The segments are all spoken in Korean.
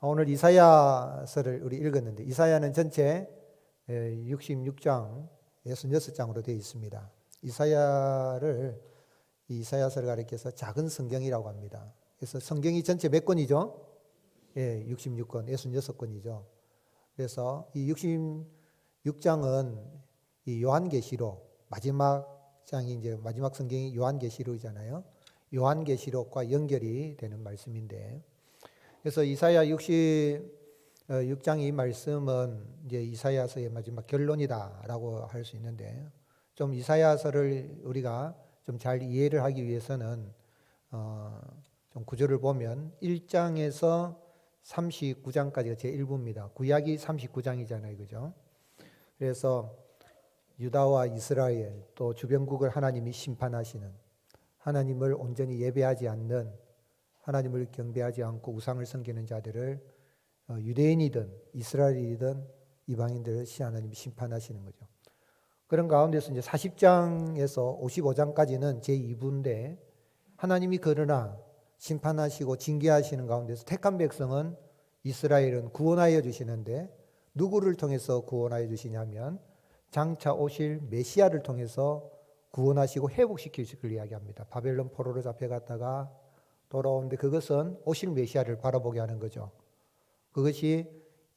오늘 이사야서를 우리 읽었는데 이사야는 전체 66장, 66장으로 되어 있습니다. 이사야서를 가리켜서 작은 성경이라고 합니다. 그래서 성경이 전체 몇 권이죠? 66권, 66권이죠. 그래서 이 66장은 이 요한계시록 마지막 장이 이제 마지막 성경이 요한계시록이잖아요. 요한계시록과 연결이 되는 말씀인데, 그래서 이사야 66장 이 말씀은 이제 이사야서의 마지막 결론이다라고 할 수 있는데, 좀 이사야서를 우리가 좀 잘 이해를 하기 위해서는 좀 구절을 보면 1장에서 39장까지가 제 1부입니다. 구약이 39장이잖아요, 그죠? 그래서 유다와 이스라엘 또 주변국을 하나님이 심판하시는, 하나님을 온전히 예배하지 않는, 하나님을 경배하지 않고 우상을 섬기는 자들을 유대인이든 이스라엘이든 이방인들을 하나님이 심판하시는 거죠. 그런 가운데서 이제 40장에서 55장까지는 제2부인데, 하나님이 그러나 심판하시고 징계하시는 가운데서 택한 백성은 이스라엘은 구원하여 주시는데, 누구를 통해서 구원하여 주시냐면 장차 오실 메시아를 통해서 구원하시고 회복시키실 걸 이야기합니다. 바벨론 포로로 잡혀갔다가 돌아오는데, 그것은 오실 메시아를 바라보게 하는 거죠. 그것이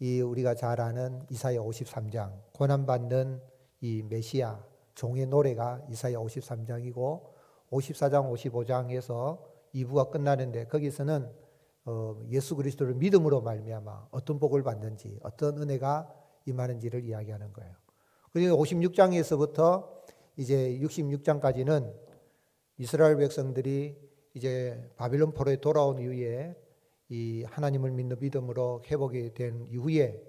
우리가 잘 아는 이사야 53장, 고난받는 이 메시아 종의 노래가 이사야 53장이고, 54장 55장에서 2부가 끝나는데, 거기서는 예수 그리스도를 믿음으로 말미암아 어떤 복을 받는지, 어떤 은혜가 임하는지를 이야기하는 거예요. 그리고 56장에서부터 이제 66장까지는 이스라엘 백성들이 이제 바빌론 포로에 돌아온 이후에 이 하나님을 믿는 믿음으로 회복이 된 이후에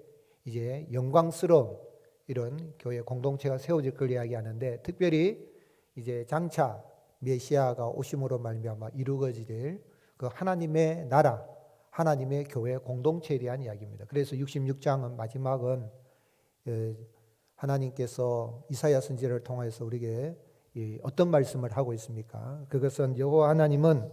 이제 영광스러운 이런 교회 공동체가 세워질 걸 이야기하는데, 특별히 이제 장차 메시아가 오심으로 말미암아 이루어질 그 하나님의 나라, 하나님의 교회 공동체에 대한 이야기입니다. 그래서 66장은 마지막은 하나님께서 이사야 선지자를 통해서 우리에게 어떤 말씀을 하고 있습니까? 그것은 여호와 하나님은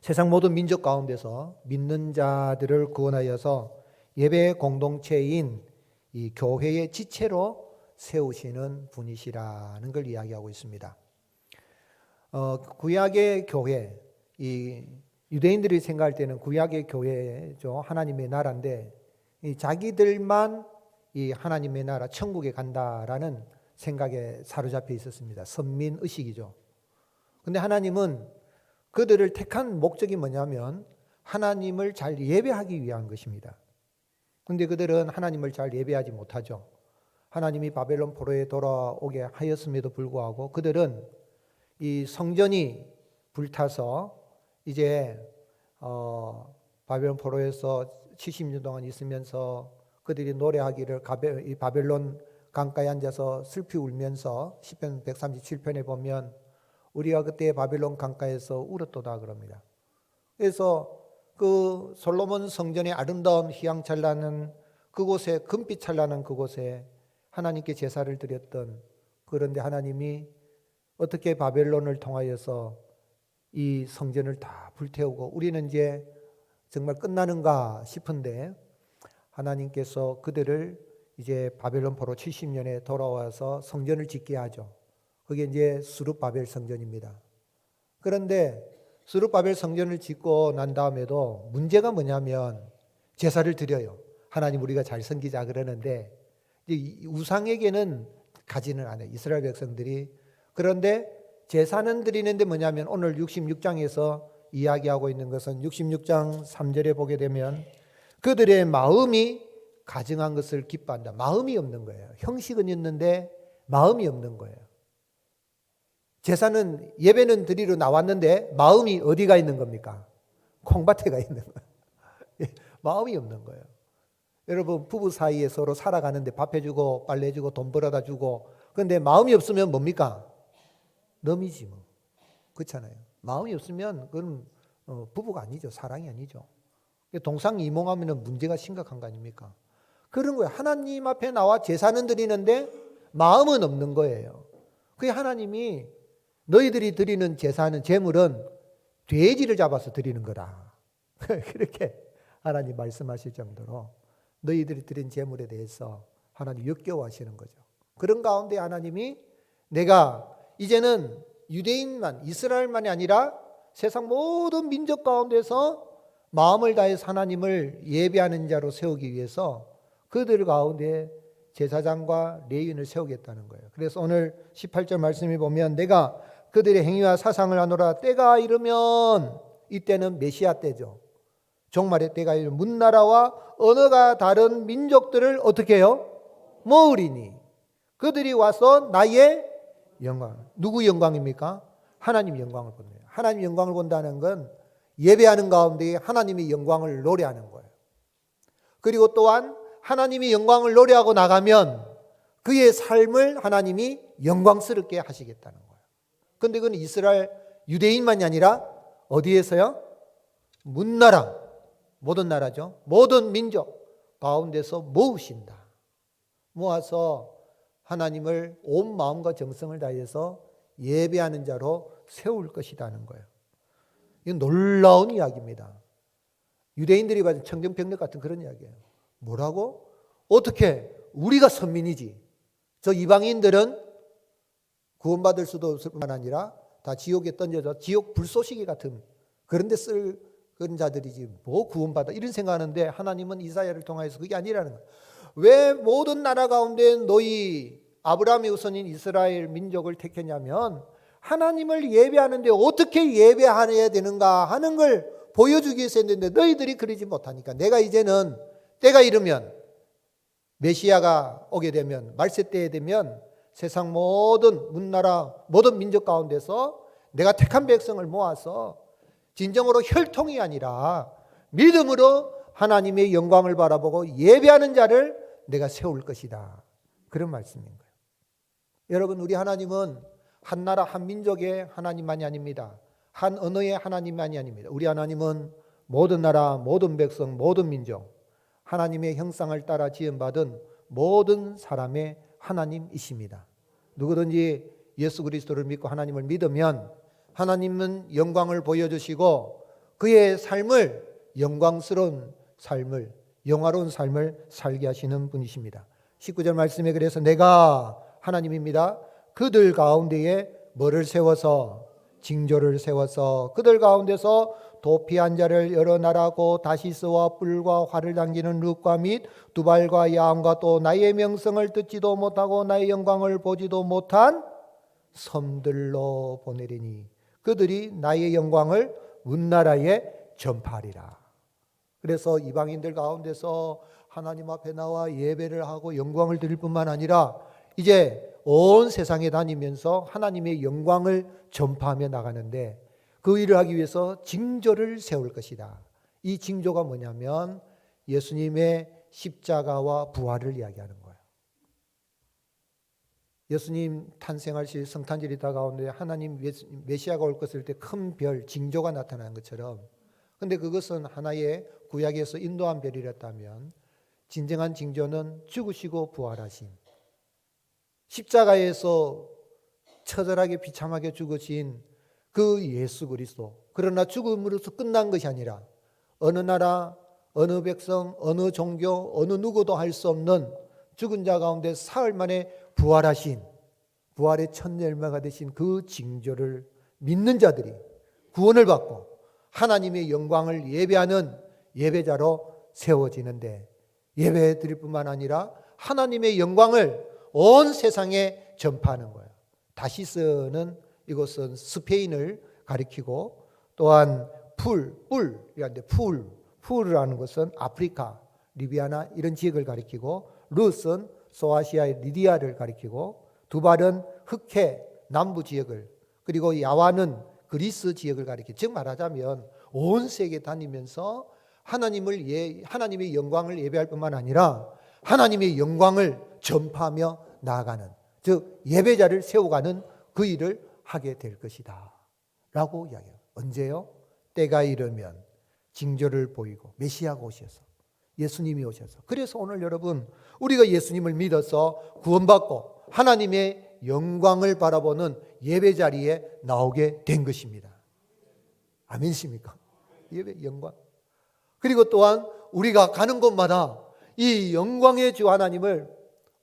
세상 모든 민족 가운데서 믿는 자들을 구원하여서 예배 공동체인 이 교회의 지체로 세우시는 분이시라는 걸 이야기하고 있습니다. 구약의 교회, 이 유대인들이 생각할 때는 구약의 교회죠, 하나님의 나라인데, 이 자기들만 이 하나님의 나라 천국에 간다라는 생각에 사로잡혀 있었습니다. 선민의식이죠. 근데 하나님은 그들을 택한 목적이 뭐냐면 하나님을 잘 예배하기 위한 것입니다. 근데 그들은 하나님을 잘 예배하지 못하죠. 하나님이 바벨론 포로에 돌아오게 하였음에도 불구하고 그들은 이 성전이 불타서 이제 바벨론 포로에서 70년 동안 있으면서 그들이 노래하기를 이 바벨론 강가에 앉아서 슬피 울면서 시편 137편에 보면 우리가 그때 바벨론 강가에서 울었도다 그럽니다. 그래서 그 솔로몬 성전의 아름다운 휘황찬란한 그곳에, 금빛 찬란한 그곳에 하나님께 제사를 드렸던, 그런데 하나님이 어떻게 바벨론을 통하여서 이 성전을 다 불태우고 우리는 이제 정말 끝나는가 싶은데, 하나님께서 그들을 이제 바벨론 포로 70년에 돌아와서 성전을 짓게 하죠. 그게 이제 스룹바벨 성전입니다. 그런데 스룹바벨 성전을 짓고 난 다음에도 문제가 뭐냐면 제사를 드려요. 하나님 우리가 잘 섬기자 그러는데 우상에게는 가지는 않아요, 이스라엘 백성들이. 그런데 제사는 드리는데 뭐냐면 오늘 66장에서 이야기하고 있는 것은 66장 3절에 보게 되면 그들의 마음이 가증한 것을 기뻐한다. 마음이 없는 거예요. 형식은 있는데 마음이 없는 거예요. 제사는, 예배는 드리러 나왔는데 마음이 어디가 있는 겁니까? 콩밭에가 있는 거예요. 마음이 없는 거예요. 여러분, 부부 사이에 서로 살아가는데 밥 해주고 빨래 해주고 돈 벌어다 주고, 그런데 마음이 없으면 뭡니까? 넘이지 뭐. 그렇잖아요. 마음이 없으면 그건 부부가 아니죠. 사랑이 아니죠. 동상이몽하면 문제가 심각한 거 아닙니까? 그런 거예요. 하나님 앞에 나와 제사는 드리는데 마음은 없는 거예요. 그게 하나님이 너희들이 드리는 제사는, 제물은 돼지를 잡아서 드리는 거다. 그렇게 하나님 말씀하실 정도로 너희들이 드린 제물에 대해서 하나님 역겨워하시는 거죠. 그런 가운데 하나님이 내가 이제는 유대인만 이스라엘만이 아니라 세상 모든 민족 가운데서 마음을 다해서 하나님을 예배하는 자로 세우기 위해서 그들 가운데 제사장과 레위인을 세우겠다는 거예요. 그래서 오늘 18절 말씀을 보면 내가 그들의 행위와 사상을 하노라. 때가 이르면, 이때는 메시아 때죠. 종말의 때가 이르면 문나라와 언어가 다른 민족들을 어떻게 해요? 모으리니 그들이 와서 나의 영광. 누구 영광입니까? 하나님 영광을 본다. 하나님 영광을 본다는 건 예배하는 가운데 하나님의 영광을 노래하는 거예요. 그리고 또한 하나님이 영광을 노래하고 나가면 그의 삶을 하나님이 영광스럽게 하시겠다는 거예요. 그런데 그건 이스라엘 유대인만이 아니라 어디에서요? 문나라, 모든 나라죠. 모든 민족 가운데서 모으신다. 모아서 하나님을 온 마음과 정성을 다해서 예배하는 자로 세울 것이라는 거예요. 이건 놀라운 이야기입니다. 유대인들이 가진 청정병력 같은 그런 이야기예요. 뭐라고? 어떻게 우리가 선민이지. 저 이방인들은 구원받을 수도 없을 뿐만 아니라 다 지옥에 던져져 지옥 불쏘시개 같은 그런 데 쓸 그런 자들이지 뭐 구원받아 이런 생각하는데 하나님은 이사야를 통해서 그게 아니라는 거예요. 왜 모든 나라 가운데 너희 아브라함의 후손인 이스라엘 민족을 택했냐면 하나님을 예배하는데 어떻게 예배해야 되는가 하는 걸 보여주기 위해서 했는데 너희들이 그러지 못하니까 내가 이제는 때가 이르면 메시아가 오게 되면 말세 때에 되면 세상 모든 문나라 모든 민족 가운데서 내가 택한 백성을 모아서 진정으로 혈통이 아니라 믿음으로 하나님의 영광을 바라보고 예배하는 자를 내가 세울 것이다. 그런 말씀인 거예요. 여러분 우리 하나님은 한 나라 한 민족의 하나님만이 아닙니다. 한 언어의 하나님만이 아닙니다. 우리 하나님은 모든 나라 모든 백성 모든 민족 하나님의 형상을 따라 지음받은 모든 사람의 하나님이십니다. 누구든지 예수 그리스도를 믿고 하나님을 믿으면 하나님은 영광을 보여주시고 그의 삶을 영광스러운 삶을 영화로운 삶을 살게 하시는 분이십니다. 19절 말씀에 그래서 내가 하나님입니다. 그들 가운데에 뭐를 세워서 징조를 세워서 그들 가운데서 도피한 자를 여러 나라고 다시스와 뿔과 활을 당기는 룻과 및 두발과 야함과 또 나의 명성을 듣지도 못하고 나의 영광을 보지도 못한 섬들로 보내리니 그들이 나의 영광을 문나라에 전파하리라. 그래서 이방인들 가운데서 하나님 앞에 나와 예배를 하고 영광을 드릴 뿐만 아니라 이제 온 세상에 다니면서 하나님의 영광을 전파하며 나가는데 그 일을 하기 위해서 징조를 세울 것이다. 이 징조가 뭐냐면 예수님의 십자가와 부활을 이야기하는 거예요. 예수님 탄생하실 성탄절이 다가오는데 하나님 메시아가 올 것을 때 큰 별, 징조가 나타나는 것처럼 근데 그것은 하나의 구약에서 인도한 별이랬다면 진정한 징조는 죽으시고 부활하신 십자가에서 처절하게 비참하게 죽으신 그 예수 그리스도. 그러나 죽음으로서 끝난 것이 아니라 어느 나라, 어느 백성, 어느 종교, 어느 누구도 할 수 없는 죽은 자 가운데 사흘 만에 부활하신 부활의 첫 열매가 되신 그 징조를 믿는 자들이 구원을 받고 하나님의 영광을 예배하는 예배자로 세워지는데 예배 드릴 뿐만 아니라 하나님의 영광을 온 세상에 전파하는 거예요. 다시스는 이것은 스페인을 가리키고 또한 뿔이라는데 풀이라는 것은 아프리카, 리비아나 이런 지역을 가리키고 룻은 소아시아의 리디아를 가리키고 두발은 흑해 남부 지역을 그리고 야와는 그리스 지역을 가리키고 즉 말하자면 온 세계 다니면서 하나님의 영광을 예배할 뿐만 아니라 하나님의 영광을 전파하며 나아가는 즉 예배자를 세워가는 그 일을 하게 될 것이다 라고 이야기해요. 언제요? 때가 이르면 징조를 보이고 메시아가 오셔서 예수님이 오셔서 그래서 오늘 여러분 우리가 예수님을 믿어서 구원받고 하나님의 영광을 바라보는 예배 자리에 나오게 된 것입니다. 아멘이십니까? 예배 영광. 그리고 또한 우리가 가는 곳마다 이 영광의 주 하나님을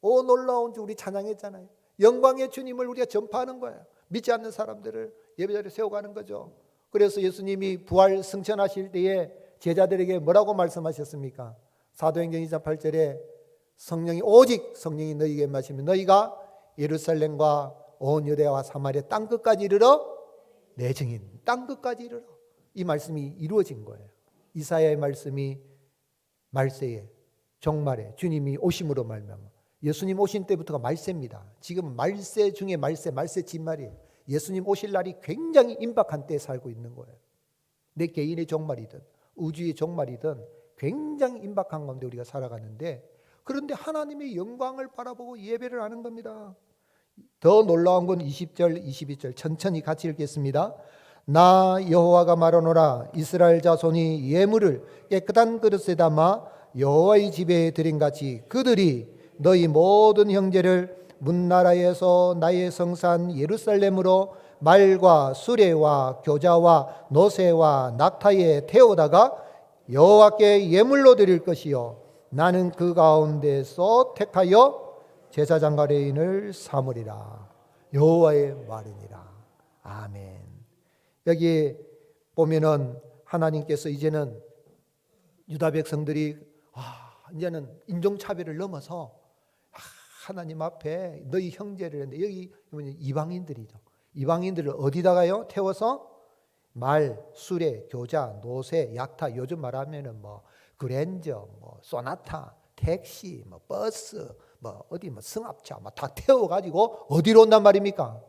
놀라운 주 우리 찬양했잖아요. 영광의 주님을 우리가 전파하는 거예요. 믿지 않는 사람들을 예배자리에 세워가는 거죠. 그래서 예수님이 부활 승천하실 때에 제자들에게 뭐라고 말씀하셨습니까? 사도행전 2장 8절에 오직 성령이 너희에게 마시면 너희가 예루살렘과 온 유대와 사마리아 땅끝까지 이르러 내 증인, 땅끝까지 이르러. 이 말씀이 이루어진 거예요. 이사야의 말씀이 말세에 종말에 주님이 오심으로 말미암아, 예수님 오신 때부터가 말세입니다. 지금 말세 중에 말세 진말이에요. 예수님 오실 날이 굉장히 임박한 때에 살고 있는 거예요. 내 개인의 종말이든 우주의 종말이든 굉장히 임박한 가운데 우리가 살아가는데, 그런데 하나님의 영광을 바라보고 예배를 하는 겁니다. 더 놀라운 건 20절 22절 천천히 같이 읽겠습니다. 나 여호와가 말하노라. 이스라엘 자손이 예물을 깨끗한 그릇에 담아 여호와의 집에 드린 같이 그들이 너희 모든 형제를 문나라에서 나의 성산 예루살렘으로 말과 수레와 교자와 노새와 낙타에 태우다가 여호와께 예물로 드릴 것이요 나는 그 가운데서 택하여 제사장과 레위인을 삼으리라. 여호와의 말이니라. 아멘. 여기 보면은 하나님께서 이제는 유다 백성들이 이제는 인종차별을 넘어서 하나님 앞에 너희 형제를 했는데, 여기 이방인들이죠. 이방인들을 어디다가요? 태워서 말, 수레, 교자, 노새, 약타, 요즘 말하면은 그랜저, 소나타, 택시, 버스, 어디 승합차 다 태워가지고 어디로 온단 말입니까?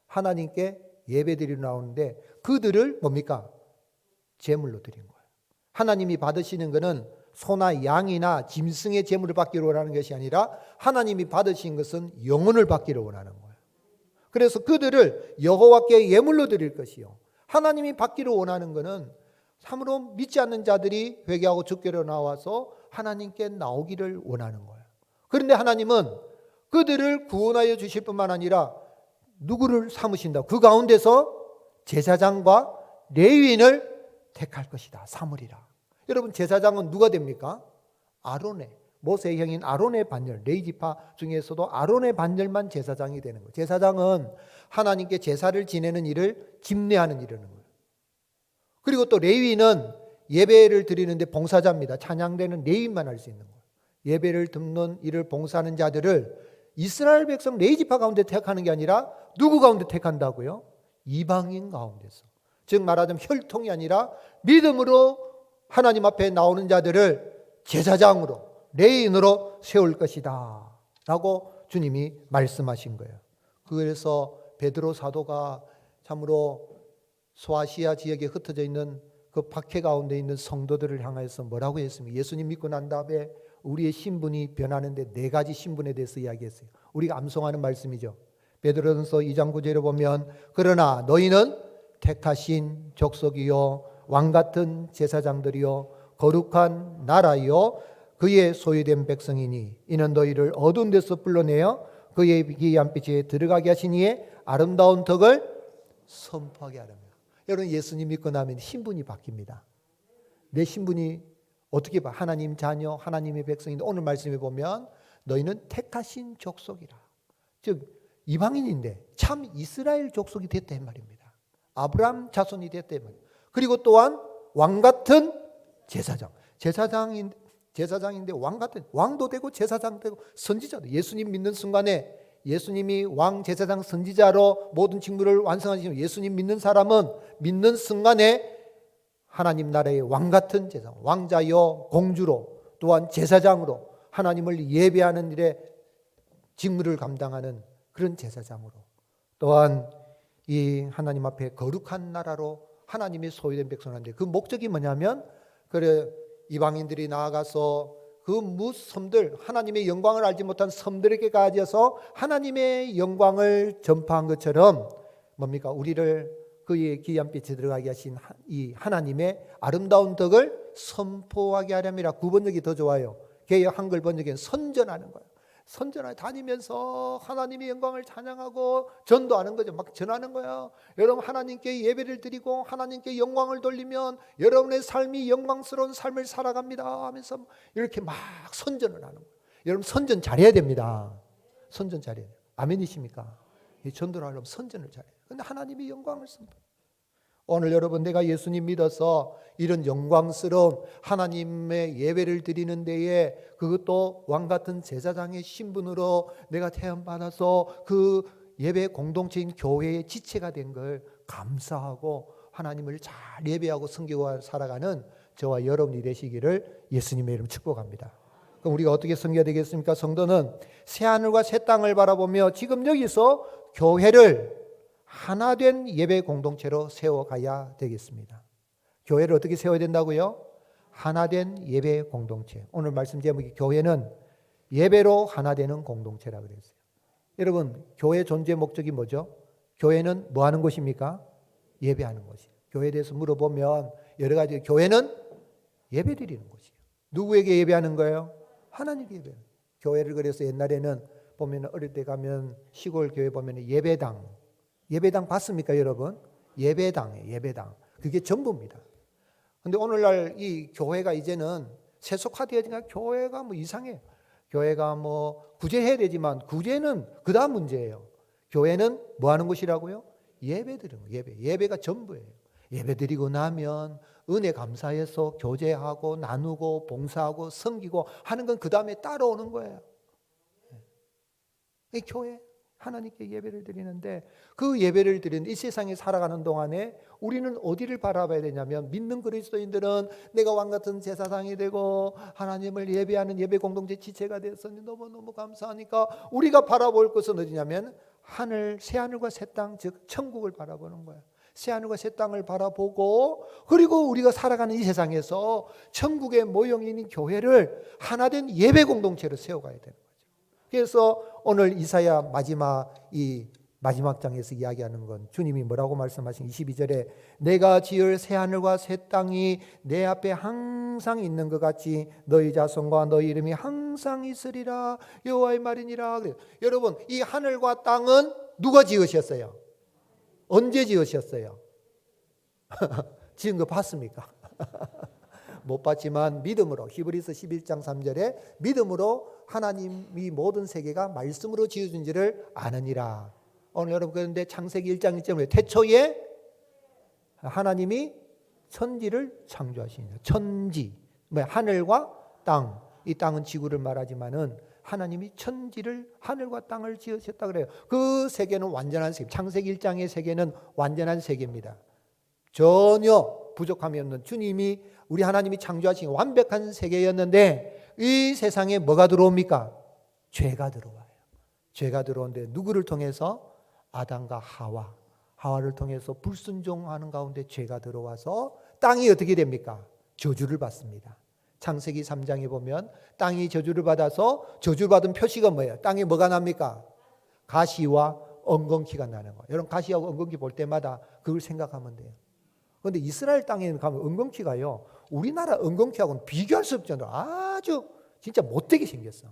하나님께 예배드리러 나오는데 그들을 뭡니까? 제물로 드린 거예요. 하나님이 받으시는 것은 소나 양이나 짐승의 제물을 받기로 원하는 것이 아니라 하나님이 받으신 것은 영혼을 받기로 원하는 거예요. 그래서 그들을 여호와께 예물로 드릴 것이요, 하나님이 받기로 원하는 것은 참으로 믿지 않는 자들이 회개하고 주께로 나와서 하나님께 나오기를 원하는 거예요. 그런데 하나님은 그들을 구원하여 주실 뿐만 아니라 누구를 삼으신다? 그 가운데서 제사장과 레위인을 택할 것이다. 삼으리라. 여러분, 제사장은 누가 됩니까? 아론의, 모세의 형인 아론의 반열, 레위지파 중에서도 아론의 반열만 제사장이 되는 거예요. 제사장은 하나님께 제사를 지내는 일을 집례하는 일이라는 거예요. 그리고 또 레위인은 예배를 드리는데 봉사자입니다. 찬양되는 레위인만 할 수 있는 거예요. 예배를 듣는 일을 봉사하는 자들을 이스라엘 백성 레위지파 가운데 택하는 게 아니라 누구 가운데 택한다고요? 이방인 가운데서. 즉 말하자면 혈통이 아니라 믿음으로 하나님 앞에 나오는 자들을 제사장으로, 레위인으로 세울 것이다 라고 주님이 말씀하신 거예요. 그래서 베드로 사도가 참으로 소아시아 지역에 흩어져 있는 그 박해 가운데 있는 성도들을 향해서 뭐라고 했습니까? 예수님 믿고 난 다음에 우리의 신분이 변하는데 4가지 신분에 대해서 이야기했어요. 우리가 암송하는 말씀이죠. 베드로전서 2장 9절에 보면 그러나 너희는 택하신 족속이요 왕같은 제사장들이요 거룩한 나라요 그의 소유된 백성이니 이는 너희를 어두운 데서 불러내어 그의 기이한 빛에 들어가게 하신 이의 아름다운 덕을 선포하게 하렵니다. 여러분, 예수님 믿고 나면 신분이 바뀝니다. 내 신분이 어떻게 봐? 하나님 자녀, 하나님의 백성인데 오늘 말씀에 보면 너희는 택하신 족속이라. 즉 이방인인데 참 이스라엘 족속이 됐다 이 말입니다. 아브라함 자손이 됐다 이 말입니다. 그리고 또한 왕같은 제사장. 제사장인데 왕같은, 왕도 되고 제사장 되고 선지자도. 예수님 믿는 순간에 예수님이 왕, 제사장, 선지자로 모든 직무를 완성하시면 예수님 믿는 사람은 믿는 순간에 하나님 나라의 왕같은 제사장, 왕자요 공주로 또한 제사장으로 하나님을 예배하는 일에 직무를 감당하는 그런 제사장으로, 또한 이 하나님 앞에 거룩한 나라로 하나님의 소유된 백성인데 그 목적이 뭐냐면 그래 이방인들이 나아가서 그 섬들, 하나님의 영광을 알지 못한 섬들에게 가져서 하나님의 영광을 전파한 것처럼 뭡니까? 우리를 그의 기이한 빛에 들어가게 하신 이 하나님의 아름다운 덕을 선포하게 하렵니다. 9번역이 더 좋아요. 개역 한글 번역에는 선전하는 거예요. 선전에 다니면서 하나님의 영광을 찬양하고 전도하는 거죠. 막 전하는 거예요. 여러분 하나님께 예배를 드리고 하나님께 영광을 돌리면 여러분의 삶이 영광스러운 삶을 살아갑니다 하면서 이렇게 막 선전을 하는 거예요. 여러분 선전 잘해야 됩니다. 선전 잘해야 돼요. 아멘이십니까? 이 전도를 하려면 선전을 잘해요. 근데 하나님이 영광을 선포. 오늘 여러분 내가 예수님 믿어서 이런 영광스러운 하나님의 예배를 드리는 데에 그것도 왕같은 제사장의 신분으로 내가 태어받아서 그 예배 공동체인 교회의 지체가 된 걸 감사하고 하나님을 잘 예배하고 섬기고 살아가는 저와 여러분이 되시기를 예수님의 이름 축복합니다. 그럼 우리가 어떻게 섬겨야 되겠습니까? 성도는 새하늘과 새 땅을 바라보며 지금 여기서 교회를 하나된 예배 공동체로 세워가야 되겠습니다. 교회를 어떻게 세워야 된다고요? 하나된 예배 공동체. 오늘 말씀 제목이 교회는 예배로 하나되는 공동체라고 그랬어요. 여러분 교회 존재 목적이 뭐죠? 교회는 뭐 하는 곳입니까? 예배하는 곳이에요. 교회에 대해서 물어보면 여러 가지. 교회는 예배 드리는 곳이에요. 누구에게 예배하는 거예요? 하나님께 예배하는 거예요. 교회를 그래서 옛날에는 보면 어릴 때 가면 시골 교회 보면 예배당 봤습니까 여러분? 예배당이에요. 예배당. 그게 전부입니다. 근데 오늘날 이 교회가 이제는 세속화되어지니까 교회가 뭐 이상해요. 교회가 뭐 구제해야 되지만 구제는 그 다음 문제예요. 교회는 뭐 하는 곳이라고요? 예배 드리는 거예요. 예배가 전부예요. 예배 드리고 나면 은혜 감사해서 교제하고 나누고 봉사하고 섬기고 하는 건 그 다음에 따라오는 거예요. 이 교회 하나님께 예배를 드리는데 그 예배를 드리는 이 세상에 살아가는 동안에 우리는 어디를 바라봐야 되냐면 믿는 그리스도인들은 내가 왕같은 제사장이 되고 하나님을 예배하는 예배 공동체 지체가 됐으니 너무너무 감사하니까 우리가 바라볼 것은 어디냐면 새하늘과 새 땅, 즉 천국을 바라보는 거예요. 새하늘과 새 땅을 바라보고 그리고 우리가 살아가는 이 세상에서 천국의 모형인 교회를 하나된 예배 공동체로 세워가야 되는 거예요. 그래서 오늘 이사야 마지막 장에서 이야기하는 건 주님이 뭐라고 말씀하신 22절에 내가 지을 새하늘과 새 땅이 내 앞에 항상 있는 것 같이 너희 자손과 너희 이름이 항상 있으리라 여호와의 말이니라. 여러분 이 하늘과 땅은 누가 지으셨어요? 언제 지으셨어요? 지은 거 봤습니까? 못 봤지만 믿음으로 히브리서 11장 3절에 믿음으로 하나님이 모든 세계가 말씀으로 지어진지를 아느니라. 오늘 여러분 그런데 창세기 1장 1절에 태초에 하나님이 천지를 창조하시니라. 천지, 하늘과 땅. 이 땅은 지구를 말하지만은 하나님이 천지를 하늘과 땅을 지으셨다 그래요. 그 세계는 완전한 세계. 창세기 1장의 세계는 완전한 세계입니다. 전혀 부족함이 없는 주님이 우리 하나님이 창조하신 완벽한 세계였는데 이 세상에 뭐가 들어옵니까? 죄가 들어와요. 죄가 들어오는데 누구를 통해서? 아담과 하와를 통해서 불순종하는 가운데 죄가 들어와서 땅이 어떻게 됩니까? 저주를 받습니다. 창세기 3장에 보면 땅이 저주를 받아서 저주받은 표시가 뭐예요? 땅에 뭐가 납니까? 가시와 엉겅퀴가 나는 거예요. 여러분 가시하고 엉겅퀴 볼 때마다 그걸 생각하면 돼요. 그런데 이스라엘 땅에 가면 엉겅퀴가요 우리나라 엉겅퀴하고는 비교할 수 없을 정도로 아주 진짜 못되게 생겼어.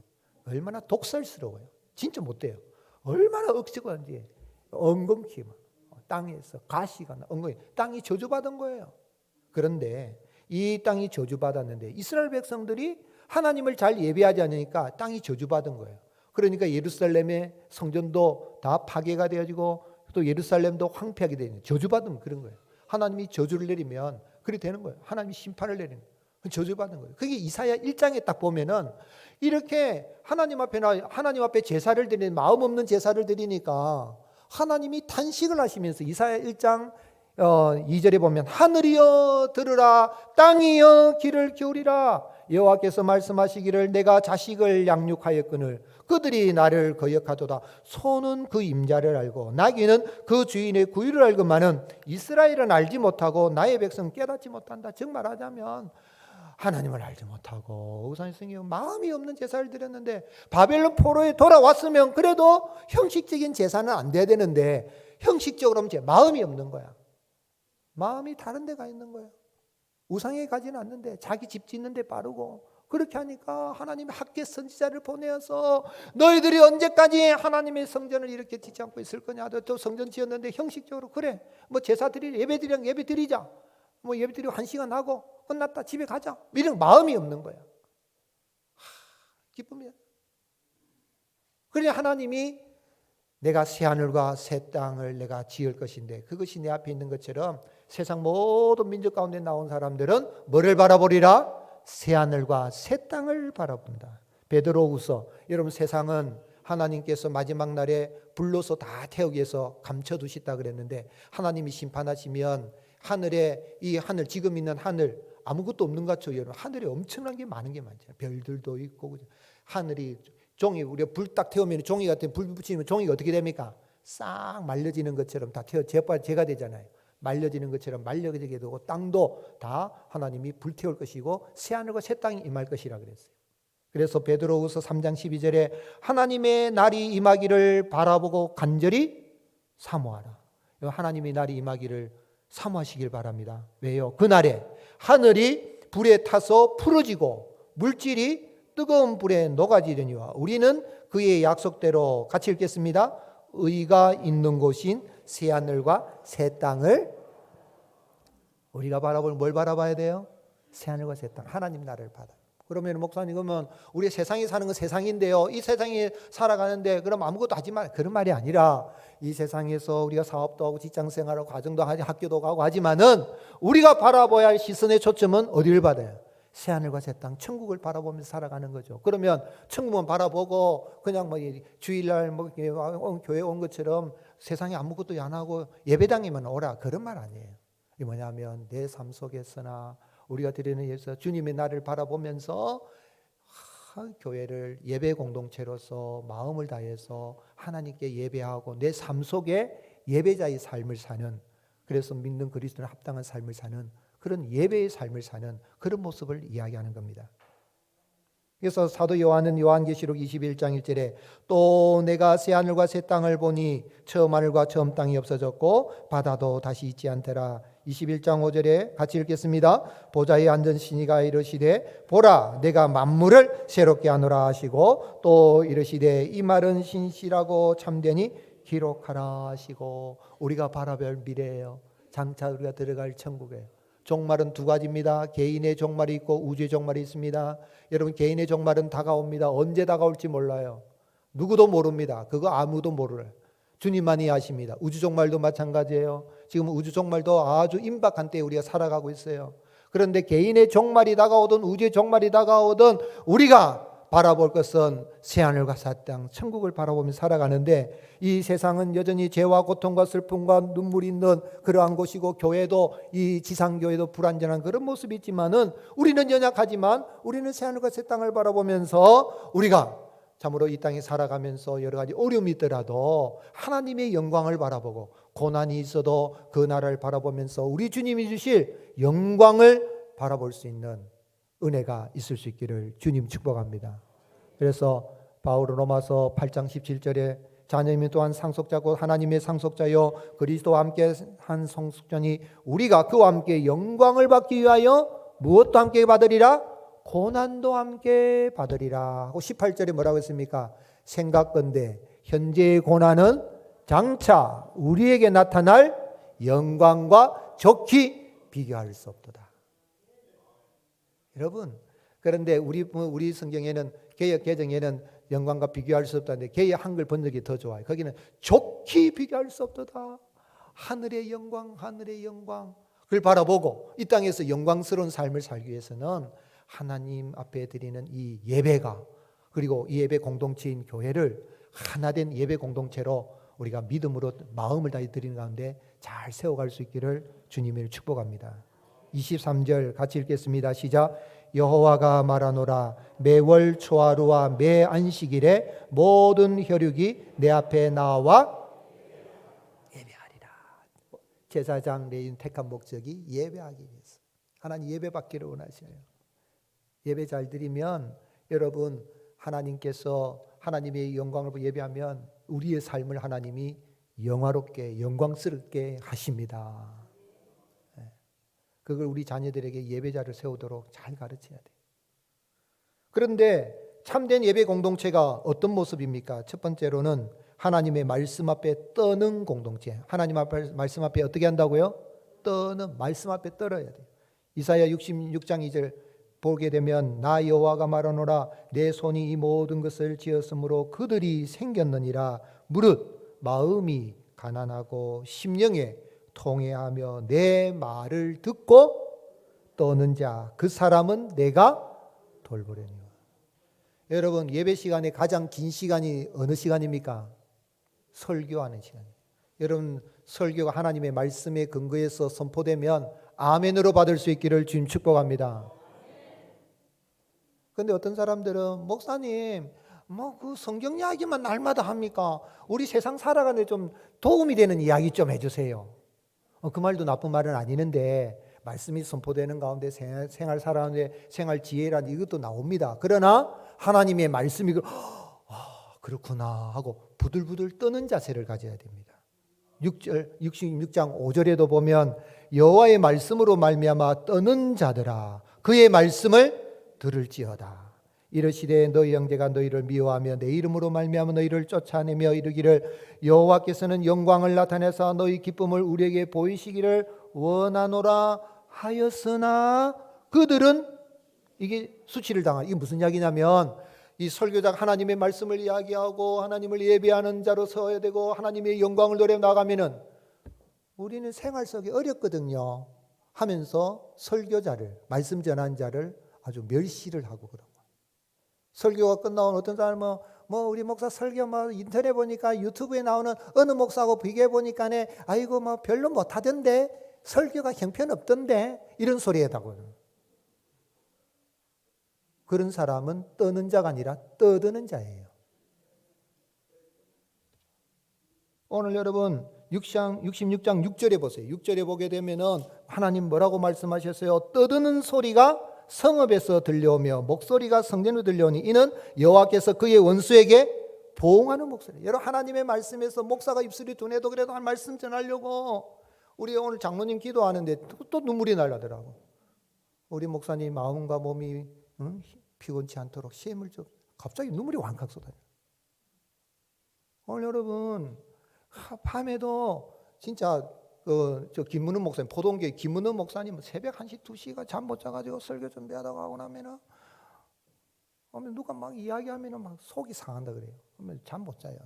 얼마나 독살스러워요. 진짜 못돼요. 얼마나 억지건지 엉겅퀴 땅에서 가시가 나 엉겅퀴 땅이 저주받은 거예요. 그런데 이 땅이 저주받았는데 이스라엘 백성들이 하나님을 잘 예배하지 않으니까 땅이 저주받은 거예요. 그러니까 예루살렘의 성전도 다 파괴가 되어지고 또 예루살렘도 황폐하게 되는 저주받은 그런 거예요. 하나님이 저주를 내리면 그렇게 되는 거예요. 하나님이 심판을 내리는 거예요. 저주받은 거예요. 그게 이사야 1장에 딱 보면은 이렇게 하나님 앞에 제사를 드리는 마음 없는 제사를 드리니까 하나님이 탄식을 하시면서 이사야 1장 2절에 보면 하늘이여 들으라 땅이여 귀를 기울이라 여호와께서 말씀하시기를 내가 자식을 양육하였거늘 그들이 나를 거역하도다. 소는 그 임자를 알고 나귀는 그 주인의 구유를 알건만은 이스라엘은 알지 못하고 나의 백성 깨닫지 못한다. 즉 말하자면 하나님을 알지 못하고 우상을 섬기고 마음이 없는 제사를 드렸는데 바벨론 포로에 돌아왔으면 그래도 형식적인 제사는 안 돼야 되는데 형식적으로 하면 마음이 없는 거야. 마음이 다른 데 가 있는 거예요. 우상에 가지는 않는데 자기 집 짓는 데 빠르고 그렇게 하니까 하나님이 학계 선지자를 보내어서 너희들이 언제까지 하나님의 성전을 이렇게 짓지 않고 있을 거냐. 또 성전 지었는데 형식적으로 그래. 뭐 제사 드리자, 예배 드리자, 예배 드리자. 뭐 예배 드리고 1시간 하고 끝났다 집에 가자. 이런 마음이 없는 거야. 기쁨이야. 그래 하나님이 내가 새 하늘과 새 땅을 내가 지을 것인데 그것이 내 앞에 있는 것처럼 세상 모든 민족 가운데 나온 사람들은 뭐를 바라보리라? 새 하늘과 새 땅을 바라본다. 베드로후서. 여러분 세상은 하나님께서 마지막 날에 불로서 다 태우기 위해서 감춰두시다 그랬는데 하나님이 심판하시면 하늘에 이 하늘 지금 있는 하늘 아무것도 없는 것 같죠. 여러분 하늘에 엄청난 게 많은 게 많잖아요. 별들도 있고 하늘이 종이 우리가 불 딱 태우면 종이 같은 불 붙이면 종이가 어떻게 됩니까? 싹 말려지는 것처럼 다 제가 되잖아요. 말려지는 것처럼 말려지게 되고 땅도 다 하나님이 불태울 것이고 새 하늘과 새 땅이 임할 것이라 그랬어요. 그래서 베드로후서 3장 12절에 하나님의 날이 임하기를 바라보고 간절히 사모하라. 하나님의 날이 임하기를 사모하시길 바랍니다. 왜요? 그날에 하늘이 불에 타서 풀어지고 물질이 뜨거운 불에 녹아지려니와 우리는 그의 약속대로 같이 읽겠습니다. 의가 있는 곳인 새 하늘과 새 땅을 우리가 바라볼 뭘 바라봐야 돼요? 새 하늘과 새 땅, 하나님 나라를 받아. 그러면 목사님 그러면 우리 세상에 사는 건 세상인데요. 이 세상에 살아가는데 그럼 아무것도 하지 마. 그런 말이 아니라 이 세상에서 우리가 사업도 하고 직장생활하고 가정도 하고 학교도 가고 하지만은 우리가 바라봐야 할 시선의 초점은 어디를 받아요? 새 하늘과 새 땅, 천국을 바라보면서 살아가는 거죠. 그러면 천국만 바라보고 그냥 뭐 주일날 뭐 교회 온 것처럼 세상에 아무것도 안 하고 예배당에만 오라 그런 말 아니에요. 이게 뭐냐면 내 삶 속에서나 우리가 드리는 예서 주님의 나를 바라보면서 교회를 예배 공동체로서 마음을 다해서 하나님께 예배하고 내 삶 속에 예배자의 삶을 사는, 그래서 믿는 그리스도는 합당한 삶을 사는 그런 예배의 삶을 사는 그런 모습을 이야기하는 겁니다. 그래서 사도 요한은 요한계시록 21장 1절에 또 내가 새 하늘과 새 땅을 보니 처음 하늘과 처음 땅이 없어졌고 바다도 다시 있지 않더라. 21장 5절에 같이 읽겠습니다. 보좌에 앉은 신이가 이르시되 보라 내가 만물을 새롭게 하노라 하시고 또 이르시되 이 말은 신실하고 참되니 기록하라 하시고, 우리가 바라볼 미래예요. 장차 우리가 들어갈 천국이에요. 종말은 두 가지입니다. 개인의 종말이 있고 우주의 종말이 있습니다. 여러분 개인의 종말은 다가옵니다. 언제 다가올지 몰라요. 누구도 모릅니다. 그거 아무도 모르요. 주님만이 아십니다. 우주 종말도 마찬가지예요. 지금 우주 종말도 아주 임박한 때에 우리가 살아가고 있어요. 그런데 개인의 종말이 다가오든 우주의 종말이 다가오든 우리가 바라볼 것은 새하늘과 새 땅, 천국을 바라보면서 살아가는데 이 세상은 여전히 죄와 고통과 슬픔과 눈물이 있는 그러한 곳이고 교회도 이 지상교회도 불완전한 그런 모습이 있지만은 우리는 연약하지만 우리는 새하늘과 새 땅을 바라보면서 우리가 참으로 이 땅에 살아가면서 여러 가지 어려움이 있더라도 하나님의 영광을 바라보고 고난이 있어도 그 나라를 바라보면서 우리 주님이 주실 영광을 바라볼 수 있는 은혜가 있을 수 있기를 주님 축복합니다. 그래서 바울은 로마서 8장 17절에 자녀님 또한 상속자고 하나님의 상속자요 그리스도와 함께 한 상속자니 우리가 그와 함께 영광을 받기 위하여 무엇도 함께 받으리라? 고난도 함께 받으리라 하고 18절에 뭐라고 했습니까? 생각건대 현재의 고난은 장차 우리에게 나타날 영광과 좋게 비교할 수 없도다. 여러분, 그런데 우리 성경에는 개역 개정에는 영광과 비교할 수 없다는데 개역 한글 번역이 더 좋아요. 거기는 좋게 비교할 수 없도다. 하늘의 영광, 하늘의 영광. 그걸 바라보고 이 땅에서 영광스러운 삶을 살기 위해서는 하나님 앞에 드리는 이 예배가, 그리고 이 예배 공동체인 교회를 하나된 예배 공동체로 우리가 믿음으로 마음을 다해 드리는 가운데 잘 세워갈 수 있기를 주님을 축복합니다. 23절 같이 읽겠습니다. 시작. 여호와가 말하노라 매월 초하루와 매 안식일에 모든 혈육이 내 앞에 나와 예배하리라. 제사장 레인 택한 목적이 예배하기 위해서. 하나님 예배받기를 원하셔요. 예배 잘 드리면 여러분 하나님께서 하나님의 영광을 예배하면 우리의 삶을 하나님이 영화롭게 영광스럽게 하십니다. 그걸 우리 자녀들에게 예배자를 세우도록 잘 가르쳐야 돼요. 그런데 참된 예배 공동체가 어떤 모습입니까? 첫 번째로는 하나님의 말씀 앞에 떠는 공동체. 하나님 앞에 말씀 앞에 어떻게 한다고요? 떠는 말씀 앞에 떨어야 돼요. 이사야 66장 2절 보게 되면 나 여호와가 말하노라 내 손이 이 모든 것을 지었으므로 그들이 생겼느니라. 무릇 마음이 가난하고 심령에 통회하며 내 말을 듣고 떠는 자 그 사람은 내가 돌보려니와. 여러분, 예배 시간에 가장 긴 시간이 어느 시간입니까? 설교하는 시간이에요. 여러분, 설교가 하나님의 말씀에 근거해서 선포되면 아멘으로 받을 수 있기를 주님 축복합니다. 그런데 어떤 사람들은 목사님 그 성경 이야기만 날마다 합니까? 우리 세상 살아가는데 좀 도움이 되는 이야기 좀 해주세요. 그 말도 나쁜 말은 아니는데 말씀이 선포되는 가운데 생활 살아가는데 생활 지혜란 이것도 나옵니다. 그러나 하나님의 말씀이 그렇구나 하고 부들부들 떠는 자세를 가져야 됩니다. 66장 5절에도 보면 여호와의 말씀으로 말미암아 떠는 자들아 그의 말씀을 들을지어다. 이르시되 너희 형제가 너희를 미워하며 내 이름으로 말미암아 너희를 쫓아내며 이르기를 여호와께서는 영광을 나타내사 너희 기쁨을 우리에게 보이시기를 원하노라 하였으나 그들은 이게 수치를 당한. 이게 무슨 이야기냐면 이 설교자가 하나님의 말씀을 이야기하고 하나님을 예배하는 자로 서야 되고 하나님의 영광을 노래 나가면은 우리는 생활 속에 어렵거든요 하면서 설교자를 말씀 전한 자를 아주 멸시를 하고 그런 거예요. 설교가 끝나온 어떤 사람은 우리 목사 설교 인터넷 보니까 유튜브에 나오는 어느 목사하고 비교해 보니까네 아이고 별로 못하던데 설교가 형편없던데 이런 소리 하다고요. 그런 사람은 떠는 자가 아니라 떠드는 자예요. 오늘 여러분 66장 6절에 보세요. 6절에 보게 되면은 하나님 뭐라고 말씀하셨어요? 떠드는 소리가 성읍에서 들려오며 목소리가 성전으로 들려오니 이는 여호와께서 그의 원수에게 보응하는 목소리. 여러분 하나님의 말씀에서 목사가 입술이 둔해도 그래도 한 말씀 전하려고 우리 오늘 장로님 기도하는데 또 눈물이 날라더라고. 우리 목사님 마음과 몸이 피곤치 않도록 시험을 좀 갑자기 눈물이 왕칵 쏟아요. 오늘 여러분 밤에도 진짜 저 김문은 목사님 포동교회 김문은 목사님 새벽 1시 2시가 잠 못 자가지고 설교 준비하다가 하고 나면은 누가 막 이야기하면은 막 속이 상한다 그래요. 그러면 잠 못 자요.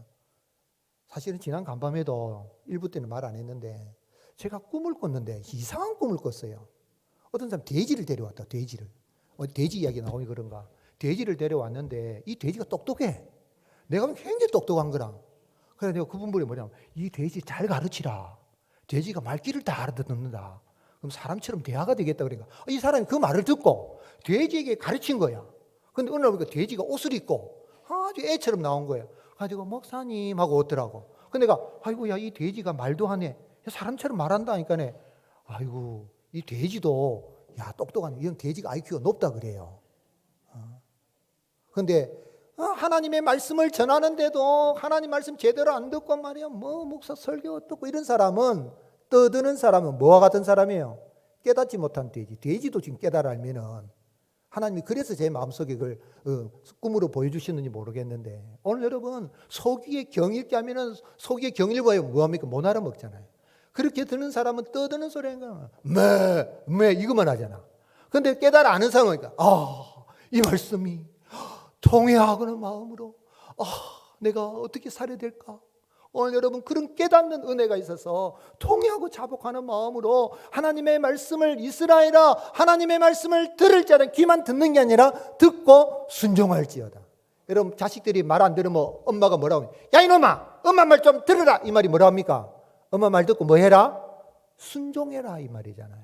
사실은 지난 간밤에도 일부 때는 말 안 했는데 제가 꿈을 꿨는데 이상한 꿈을 꿨어요. 어떤 사람 돼지를 데려왔다. 돼지를. 돼지 이야기 나오니 그런가. 돼지를 데려왔는데 이 돼지가 똑똑해. 내가 보면 굉장히 똑똑한 거라. 그래서 내가 그분들이 뭐냐면 이 돼지 잘 가르치라. 돼지가 말귀를 다 알아듣는다. 그럼 사람처럼 대화가 되겠다 그러니까 이 사람이 그 말을 듣고 돼지에게 가르친 거야. 근데 어느 날 보니까 돼지가 옷을 입고 아주 애처럼 나온 거예요. 가지고 목사님 하고 오더라고. 근데 내가 아이고 야 이 돼지가 말도 하네. 사람처럼 말한다니까네. 아이고 이 돼지도 야 똑똑하네. 이런 돼지가 IQ가 높다 그래요. 근데 하나님의 말씀을 전하는데도 하나님 말씀 제대로 안 듣고 말이야 목사 설교 어떻고 이런 사람은 떠드는 사람은 뭐와 같은 사람이에요? 깨닫지 못한 돼지. 돼지도 지금 깨달아 알면은 하나님이 그래서 제 마음속에 그걸 꿈으로 보여주시는지 모르겠는데 오늘 여러분 소귀에 경일게 하면은 소귀에 경일 봐요. 뭐합니까? 못 알아먹잖아요. 그렇게 듣는 사람은 떠드는 소리인가? 매 이것만 하잖아. 근데 깨달아 아는 사람이니까 이 말씀이 통회하고는 마음으로 내가 어떻게 살아야 될까? 오늘 여러분 그런 깨닫는 은혜가 있어서 통회하고 자복하는 마음으로 하나님의 말씀을 이스라엘아 하나님의 말씀을 들을 자는 귀만 듣는 게 아니라 듣고 순종할지어다. 여러분 자식들이 말 안 들으면 엄마가 뭐라고 해요? 야 이놈아 엄마 말 좀 들으라. 이 말이 뭐라 합니까? 엄마 말 듣고 뭐 해라? 순종해라 이 말이잖아요.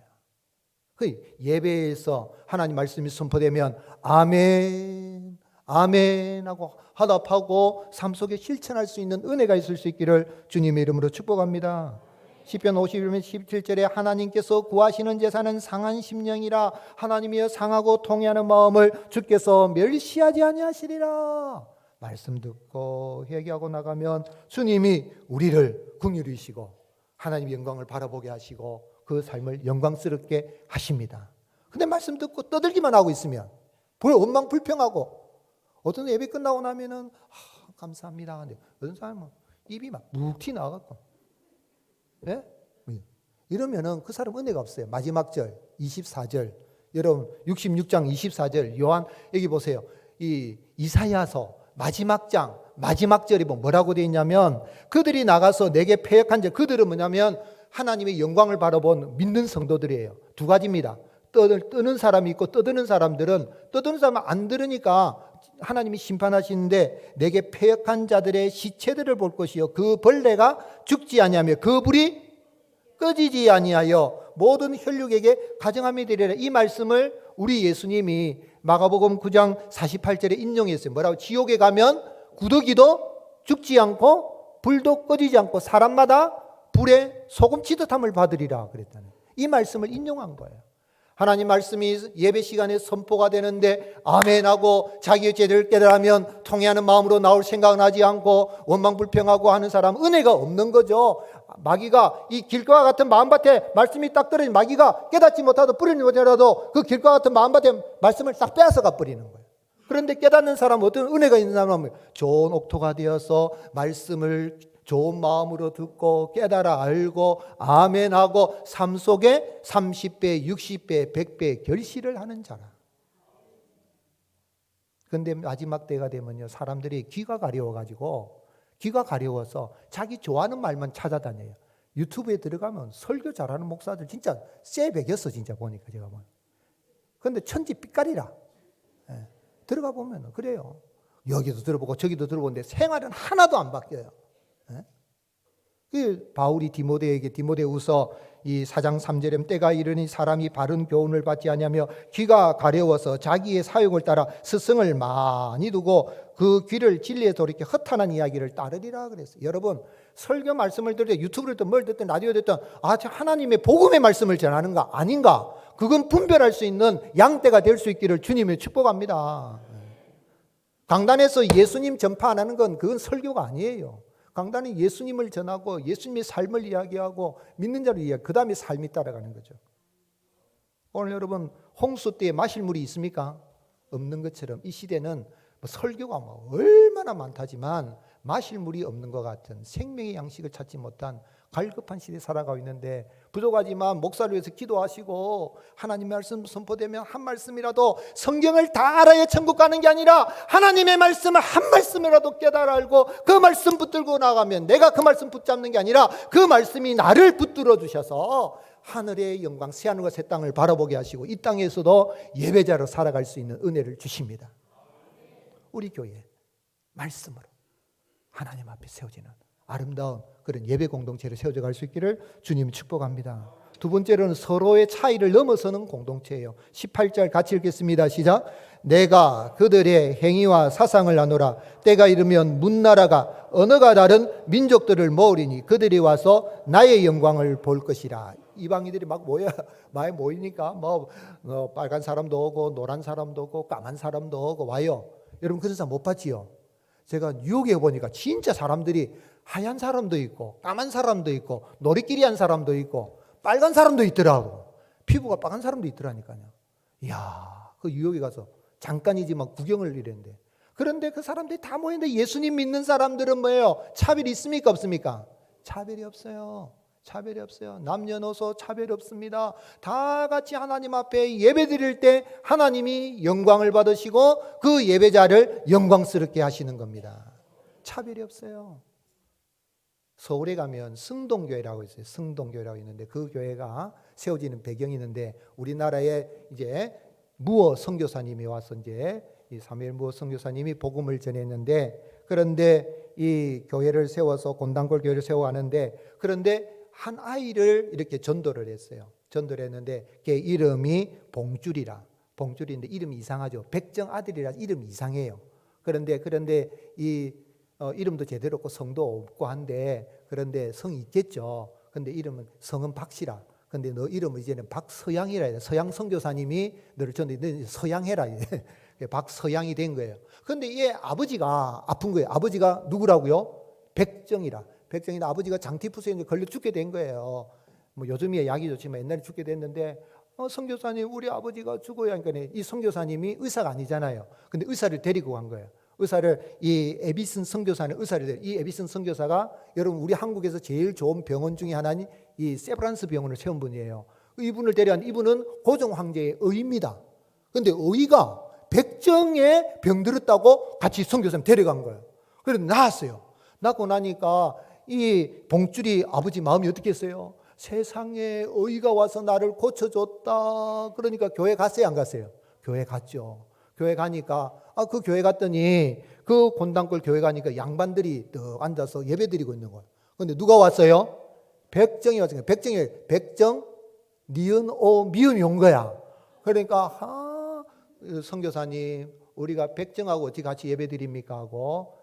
그 예배에서 하나님 말씀이 선포되면 아멘 아멘 하고 화답하고 삶 속에 실천할 수 있는 은혜가 있을 수 있기를 주님의 이름으로 축복합니다. 시편 51편 17절에 하나님께서 구하시는 제사는 상한 심령이라 하나님이여 상하고 통회하는 마음을 주께서 멸시하지 아니하시리라. 말씀 듣고 회개하고 나가면 주님이 우리를 긍휼히시고 하나님의 영광을 바라보게 하시고 그 삶을 영광스럽게 하십니다. 근데 말씀 듣고 떠들기만 하고 있으면 원망 불평하고 어떤 예배 끝나고 나면은 감사합니다. 근데 어떤 사람은 입이 막 묵 튀 나가고, 예? 이러면은 그 사람 은혜가 없어요. 마지막 절 24절, 여러분 66장 24절 요한 여기 보세요. 이 이사야서 마지막 장 마지막 절이 뭐라고 되어 있냐면, 그들이 나가서 내게 패역한 자, 그들은 뭐냐면 하나님의 영광을 바라본 믿는 성도들이에요. 두 가지입니다. 떠드는 사람이 있고, 떠드는 사람은 안 들으니까 하나님이 심판하시는데, 내게 패역한 자들의 시체들을 볼 것이요 그 벌레가 죽지 아니하며 그 불이 꺼지지 아니하여 모든 혈육에게 가정함이 되리라. 이 말씀을 우리 예수님이 마가복음 9장 48절에 인용했어요. 뭐라고? 지옥에 가면 구더기도 죽지 않고 불도 꺼지지 않고 사람마다 불에 소금 치듯함을 받으리라 그랬다는, 이 말씀을 인용한 거예요. 하나님 말씀이 예배 시간에 선포가 되는데 아멘하고 자기의 죄를 깨달으면 통회하는 마음으로 나올 생각은 하지 않고 원망 불평하고 하는 사람은 은혜가 없는 거죠. 마귀가 이 길과 같은 마음밭에 말씀이 딱 떨어진, 마귀가 깨닫지 못하도 뿌리지 못하더라도 그 길과 같은 마음밭에 말씀을 싹 빼앗아가 버리는 거예요. 그런데 깨닫는 사람은, 어떤 은혜가 있는 사람은 좋은 옥토가 되어서 말씀을 좋은 마음으로 듣고 깨달아 알고 아멘하고 삶 속에 30배, 60배, 100배 결실을 하는 자라. 그런데 마지막 때가 되면요, 사람들이 귀가 가려워서 자기 좋아하는 말만 찾아다녀요. 유튜브에 들어가면 설교 잘하는 목사들 진짜 쎄배겼어, 진짜 보니까 제가 보면. 그런데 천지 삐까리라. 들어가 보면 그래요. 여기도 들어보고 저기도 들어보는데 생활은 하나도 안 바뀌어요. 그 바울이 디모데후서 이 4장 3절에 때가 이르니 사람이 바른 교훈을 받지 아니하며 귀가 가려워서 자기의 사욕을 따라 스승을 많이 두고 그 귀를 진리에 돌이켜 허탄한 이야기를 따르리라 그랬어요. 여러분, 설교 말씀을 들을 때 유튜브를 듣든 뭘 듣든 라디오 듣든 하나님의 복음의 말씀을 전하는가 아닌가, 그건 분별할 수 있는 양떼가 될 수 있기를 주님의 축복합니다. 강단에서 예수님 전파 안 하는 건 그건 설교가 아니에요. 강단은 예수님을 전하고 예수님의 삶을 이야기하고 믿는 자를 이야기하고 그 다음에 삶이 따라가는 거죠. 오늘 여러분, 홍수 때에 마실 물이 있습니까? 없는 것처럼 이 시대는 설교가 얼마나 많다지만 마실 물이 없는 것 같은, 생명의 양식을 찾지 못한 갈급한 시대에 살아가고 있는데, 부족하지만 목사를 위해서 기도하시고 하나님의 말씀 선포되면 한 말씀이라도, 성경을 다 알아야 천국 가는 게 아니라 하나님의 말씀을 한 말씀이라도 깨달아 알고 그 말씀 붙들고 나가면, 내가 그 말씀 붙잡는 게 아니라 그 말씀이 나를 붙들어 주셔서 하늘의 영광, 새하늘과 새 땅을 바라보게 하시고 이 땅에서도 예배자로 살아갈 수 있는 은혜를 주십니다. 우리 교회 말씀으로 하나님 앞에 세워지는 아름다운 그런 예배 공동체를 세워져 갈 수 있기를 주님 축복합니다. 두 번째로는 서로의 차이를 넘어서는 공동체예요. 18절 같이 읽겠습니다. 시작. 내가 그들의 행위와 사상을 나누라. 때가 이르면 문나라가 언어가 다른 민족들을 모으리니 그들이 와서 나의 영광을 볼 것이라. 이방인들이 막 많이 모이니까 빨간 사람도 오고 노란 사람도 오고 까만 사람도 오고 와요. 여러분, 그런 사람 못 봤지요? 제가 뉴욕에 보니까 진짜 사람들이 하얀 사람도 있고 까만 사람도 있고 노리끼리 한 사람도 있고 빨간 사람도 있더라고. 피부가 빨간 사람도 있더라니까요. 이야, 그 뉴욕에 가서 잠깐이지만 구경을 이랬는데, 그런데 그 사람들이 다 모였는데 예수님 믿는 사람들은 뭐예요? 차별이 있습니까 없습니까? 차별이 없어요. 차별이 없어요. 남녀노소 차별이 없습니다. 다 같이 하나님 앞에 예배 드릴 때 하나님이 영광을 받으시고 그 예배자를 영광스럽게 하시는 겁니다. 차별이 없어요. 서울에 가면 승동교회라고 있어요. 승동교회라고 있는데 그 교회가 세워지는 배경이 있는데, 우리나라에 이제 무어 선교사님이 와서 이제 이 사무엘 무어 선교사님이 복음을 전했는데, 그런데 이 교회를 세워서 곤단골 교회를 세워가는데, 그런데 한 아이를 이렇게 전도를 했어요. 전도를 했는데 걔 이름이 봉줄인데 이름이 이상하죠. 백정 아들이라 이름이 이상해요. 그런데 이 이름도 제대로 없고 성도 없고 한데, 그런데 성이 있겠죠. 근데 이름은 성은 박씨라. 근데 너 이름은 이제는 박서양이라 해요. 서양 선교사님이 너를 전도했는데 서양해라. 박서양이 된 거예요. 그런데 얘 아버지가 아픈 거예요. 아버지가 누구라고요? 백정이라. 아버지가 장티푸스에 걸려 죽게 된 거예요. 요즘이야 약이 좋지만 옛날에 죽게 됐는데, 선교사님 우리 아버지가 죽어야 하니까 이 선교사님이 의사가 아니잖아요. 근데 의사를 데리고 간 거예요. 이 에비슨 선교사는 이 에비슨 선교사가 여러분 우리 한국에서 제일 좋은 병원 중에 하나인 이 세브란스 병원을 세운 분이에요. 이분을 데려간 이분은 고종 황제의 의입니다. 근데 의가 백정에 병들었다고 같이 선교사님 데려간 거예요. 그래서 나았어요. 낳고 나니까 이 봉줄이 아버지 마음이 어떻게 했어요? 세상에 의가 와서 나를 고쳐줬다. 그러니까 교회 갔어요, 안 갔어요? 교회 갔죠. 교회 가니까 그 교회 갔더니 그 곤단골 교회 가니까 양반들이 또 앉아서 예배 드리고 있는 거예요. 근데 누가 왔어요? 백정이 왔어요. 백정 니은 오 미음이 온 거야. 그러니까 선교사님 우리가 백정하고 어찌 같이 예배 드립니까 하고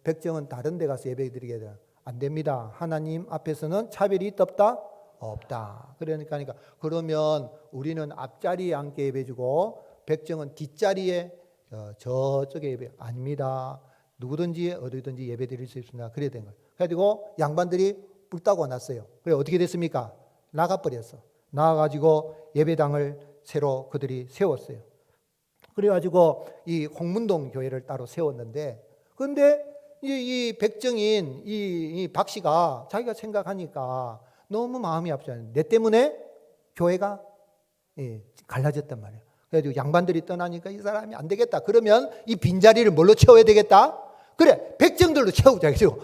백정은 다른 데 가서 예배 드리게 돼요. 안 됩니다. 하나님 앞에서는 차별이 있다 없다? 없다. 그러니까 그러면 우리는 앞자리에 앉게 예배 주고 백정은 뒷자리에 저쪽에 예배 아닙니다. 누구든지 어디든지 예배 드릴 수 있습니다. 그래야 된 거예요. 그래가지고 양반들이 뿔따고 났어요. 그래 어떻게 됐습니까? 나가버렸어. 나가가지고 예배당을 새로 그들이 세웠어요. 그래가지고 이 홍문동 교회를 따로 세웠는데, 그런데 이 백정인 이 박씨가 자기가 생각하니까 너무 마음이 아프잖아요. 내 때문에 교회가 갈라졌단 말이에요. 그래가지고 양반들이 떠나니까 이 사람이 안 되겠다. 그러면 이 빈자리를 뭘로 채워야 되겠다? 그래, 백정들로 채우자. 그래서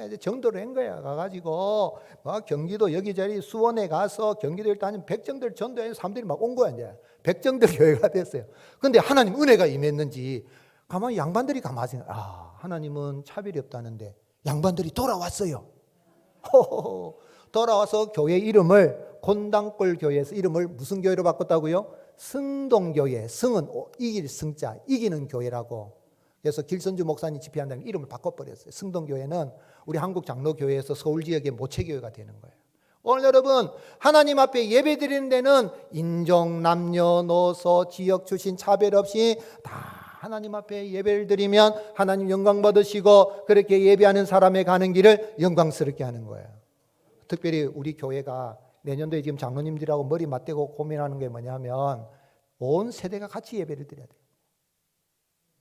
이제 정도를 한 거야. 가가지고 경기도 여기저기 수원에 가서 경기도에 다니는 백정들 전도에 사람들이 막 온 거야. 이제 백정들 교회가 됐어요. 그런데 하나님 은혜가 임했는지 가만히 양반들이 가만히 하나님은 차별이 없다는데 양반들이 돌아왔어요. 돌아와서 교회 이름을 곤단골 교회에서 이름을 무슨 교회로 바꿨다고요? 승동교회. 승은 이길 승자, 이기는 교회라고. 그래서 길선주 목사님 집회한 다음에 이름을 바꿔버렸어요. 승동교회는 우리 한국 장로교회에서 서울 지역의 모체교회가 되는 거예요. 오늘 여러분 하나님 앞에 예배 드리는 데는 인종, 남녀노소, 지역 출신 차별 없이 다 하나님 앞에 예배를 드리면 하나님 영광 받으시고 그렇게 예배하는 사람의 가는 길을 영광스럽게 하는 거예요. 특별히 우리 교회가 내년도에 지금 장로님들하고 머리 맞대고 고민하는 게 뭐냐면 온 세대가 같이 예배를 드려야 돼요.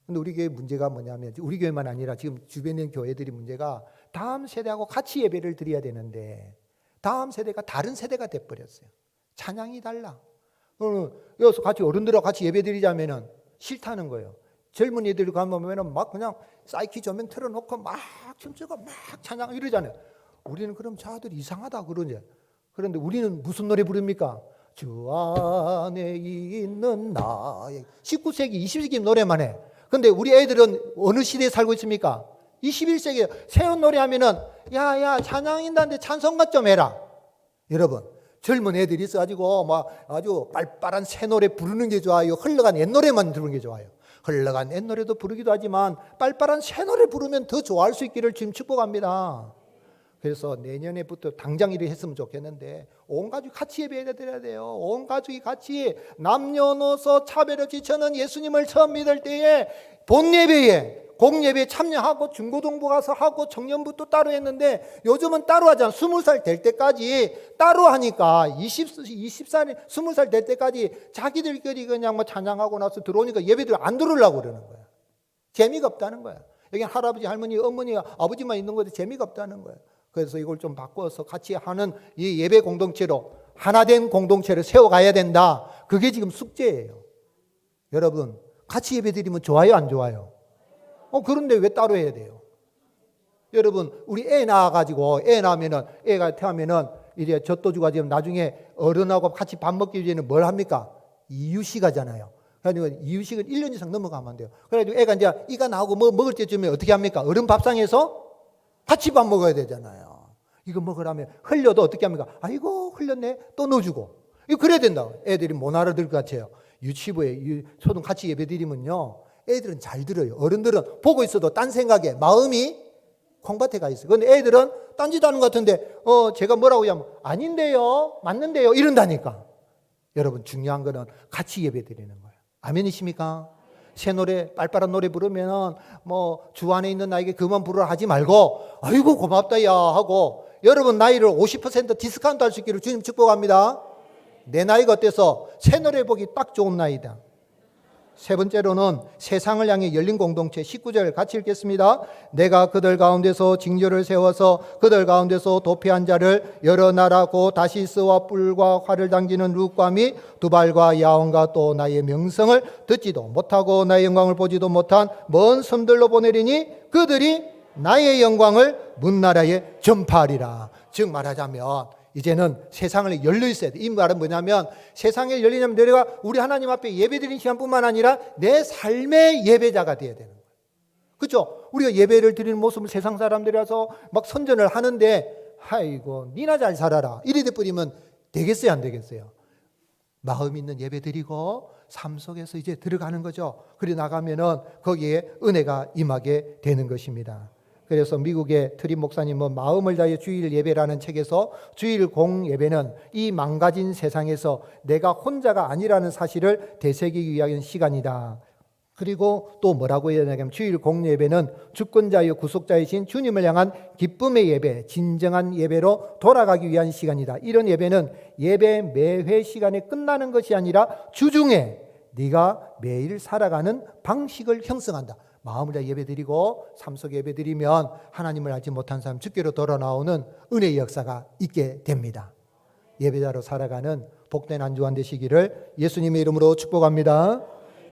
근데 우리 교회 문제가 뭐냐면 우리 교회만 아니라 지금 주변에 있는 교회들이 문제가 다음 세대하고 같이 예배를 드려야 되는데 다음 세대가 다른 세대가 돼버렸어요. 찬양이 달라. 여기서 같이 어른들하고 같이 예배 드리자면은 싫다는 거예요. 젊은 애들이 가면은 막 그냥 사이키 조명 틀어놓고 막 춤추고 막 찬양 이러잖아요. 우리는 그럼 저 아들이 이상하다 그러냐. 그런데 우리는 무슨 노래 부릅니까? 주 안에 있는 나. 19세기, 20세기 노래만 해. 근데 우리 애들은 어느 시대에 살고 있습니까? 21세기에 새로운 노래 하면은 야 찬양인다는데 찬송가 좀 해라. 여러분 젊은 애들이 있어가지고 막 아주 빨빨한 새 노래 부르는 게 좋아요? 흘러간 옛 노래만 부르는 게 좋아요? 흘러간 옛 노래도 부르기도 하지만 빨빨한 새 노래 부르면 더 좋아할 수 있기를 지금 축복합니다. 그래서 내년에부터 당장 일을 했으면 좋겠는데 온 가족이 같이 예배드려야 돼요. 온 가족이 같이 남녀노소 차별 없이 저는 예수님을 처음 믿을 때에 본예배에 공예배에 참여하고 중고등부 가서 하고 청년부도 따로 했는데 요즘은 따로 하잖아. 20살 될 때까지 따로 하니까 20살, 20살 될 때까지 자기들끼리 그냥 뭐 찬양하고 나서 들어오니까 예배들 안 들으려고 그러는 거야. 재미가 없다는 거야. 여기 할아버지, 할머니, 어머니, 아버지만 있는 건데 재미가 없다는 거야. 그래서 이걸 좀 바꿔서 같이 하는 이 예배 공동체로 하나된 공동체를 세워가야 된다. 그게 지금 숙제예요. 여러분 같이 예배 드리면 좋아요 안 좋아요? 그런데 왜 따로 해야 돼요? 여러분 우리 애 낳아가지고 애 낳으면은 애가 태어나면은 이제 젖도주가 지금 나중에 어른하고 같이 밥 먹기 위해서는 뭘 합니까? 이유식 하잖아요. 그래가지고 이유식은 1년 이상 넘어가면 안 돼요. 그래가지고 애가 이제 이가 나오고 뭐 먹을 때쯤에 어떻게 합니까? 어른 밥상에서 같이 밥 먹어야 되잖아요. 이거 먹으라면 흘려도 어떻게 합니까? 아이고 흘렸네 또 넣어주고. 이거 그래야 된다. 애들이 못 알아들 것 같아요. 유치부에 초등 같이 예배 드리면요 애들은 잘 들어요. 어른들은 보고 있어도 딴 생각에 마음이 콩밭에 가 있어요. 그런데 애들은 딴짓 하는 것 같은데 제가 뭐라고 하면 아닌데요 맞는데요 이런다니까. 여러분 중요한 거는 같이 예배 드리는 거예요. 아멘이십니까? 새 노래 빨빨한 노래 부르면 뭐 주 안에 있는 나에게 그만 부르라 하지 말고 아이고 고맙다 야 하고 여러분 나이를 50% 디스카운트 할 수 있기를 주님 축복합니다. 내 나이가 어때서 채널 회복이 딱 좋은 나이다. 세 번째로는 세상을 향해 열린 공동체 19절 같이 읽겠습니다. 내가 그들 가운데서 징조를 세워서 그들 가운데서 도피한 자를 여러 나라고 다시스와 뿔과 활을 당기는 룻과 및 두발과 야온과 또 나의 명성을 듣지도 못하고 나의 영광을 보지도 못한 먼 섬들로 보내리니 그들이 나의 영광을 문나라에 전파하리라. 즉 말하자면 이제는 세상을 열려 있어야 돼. 이 말은 뭐냐면 세상에 열리냐면 내가 우리 하나님 앞에 예배드리는 시간뿐만 아니라 내 삶의 예배자가 되어야 되는 거예요. 그렇죠? 우리가 예배를 드리는 모습을 세상 사람들이 와서 막 선전을 하는데 아이고 니나 잘 살아라 이래 돼버리면 되겠어요 안 되겠어요? 마음 있는 예배 드리고 삶 속에서 이제 들어가는 거죠. 그래 나가면은 거기에 은혜가 임하게 되는 것입니다. 그래서 미국의 트림 목사님은 마음을 다해 주일 예배라는 책에서 주일 공예배는 이 망가진 세상에서 내가 혼자가 아니라는 사실을 되새기기 위한 시간이다. 그리고 또 뭐라고 해야 되냐면 주일 공예배는 주권자여 구속자이신 주님을 향한 기쁨의 예배, 진정한 예배로 돌아가기 위한 시간이다. 이런 예배는 예배 매회 시간에 끝나는 것이 아니라 주중에 네가 매일 살아가는 방식을 형성한다. 마음을 다해 예배드리고 삶 속에 예배드리면 하나님을 알지 못한 사람 주께로 돌아 나오는 은혜의 역사가 있게 됩니다. 예배자로 살아가는 복된 한 주간 되시기를 예수님의 이름으로 축복합니다.